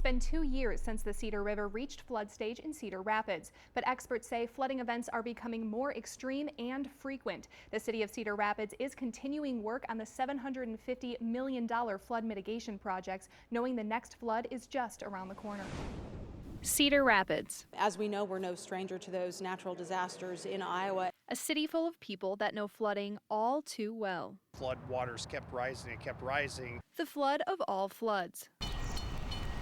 been 2 years since the Cedar River reached flood stage in Cedar Rapids, but experts say flooding events are becoming more extreme and frequent. The city of Cedar Rapids is continuing work on the $750 million flood mitigation projects, knowing the next flood is just around the corner. Cedar Rapids. As we know, we're no stranger to those natural disasters in Iowa. A city full of people that know flooding all too well. Flood waters kept rising and kept rising. The flood of all floods.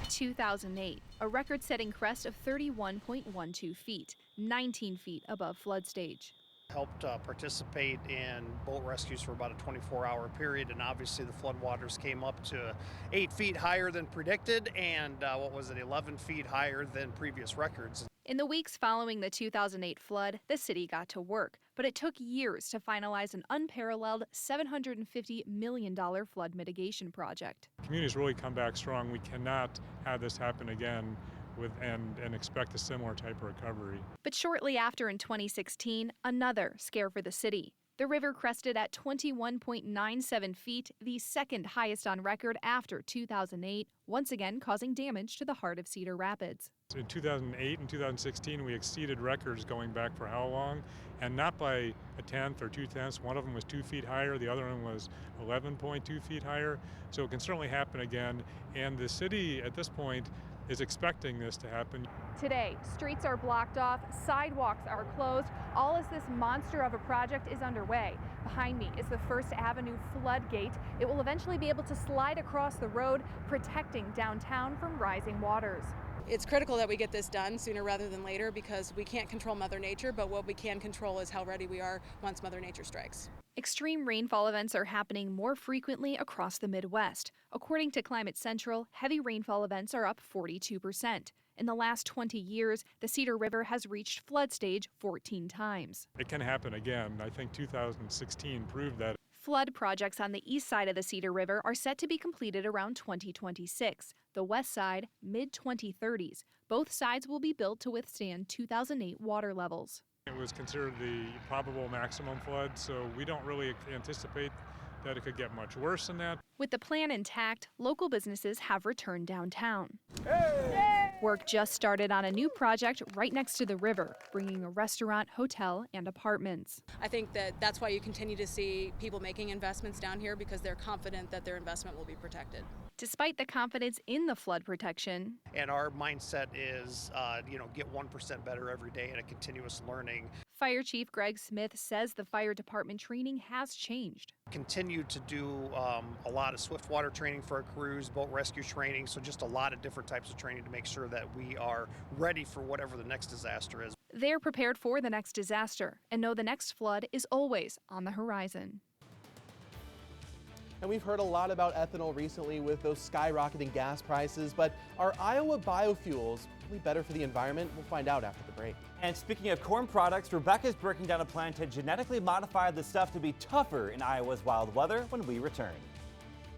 2008, a record-setting crest of 31.12 feet, 19 feet above flood stage. Helped participate in boat rescues for about a 24-hour period, and obviously the flood waters came up to 8 feet higher than predicted, and 11 feet higher than previous records. In the weeks following the 2008 flood, the city got to work, but it took years to finalize an unparalleled $750 million flood mitigation project. Communities really come back strong. We cannot have this happen again and expect a similar type of recovery. But shortly after, in 2016, another scare for the city. The river crested at 21.97 feet, the second highest on record after 2008, once again causing damage to the heart of Cedar Rapids. In 2008 and 2016, we exceeded records going back for how long? And not by a tenth or 2/10. One of them was 2 feet higher, the other one was 11.2 feet higher. So it can certainly happen again. And the city at this point is expecting this to happen. Today, streets are blocked off, sidewalks are closed, all as this monster of a project is underway. Behind me is the First Avenue floodgate. It will eventually be able to slide across the road, protecting downtown from rising waters. It's critical that we get this done sooner rather than later because we can't control Mother Nature, but what we can control is how ready we are once Mother Nature strikes. Extreme rainfall events are happening more frequently across the Midwest. According to Climate Central, heavy rainfall events are up 42%. In the last 20 years, the Cedar River has reached flood stage 14 times. It can happen again. I think 2016 proved that. Flood projects on the east side of the Cedar River are set to be completed around 2026. The west side, mid-2030s. Both sides will be built to withstand 2008 water levels. It was considered the probable maximum flood, so we don't really anticipate that it could get much worse than that. With the plan intact, local businesses have returned downtown. Work just started on a new project right next to the river, bringing a restaurant, hotel, and apartments. I think that that's why you continue to see people making investments down here because they're confident that their investment will be protected. Despite the confidence in the flood protection. And our mindset is, get 1% better every day and a continuous learning. Fire Chief Greg Smith says the fire department training has changed. Continue to do a lot of swift water training for our crews, boat rescue training, so just a lot of different types of training to make sure that we are ready for whatever the next disaster is. They're prepared for the next disaster and know the next flood is always on the horizon. And we've heard a lot about ethanol recently with those skyrocketing gas prices, but are Iowa biofuels really better for the environment? We'll find out after the break. And speaking of corn products, Rebecca's breaking down a plan to genetically modify the stuff to be tougher in Iowa's wild weather when we return.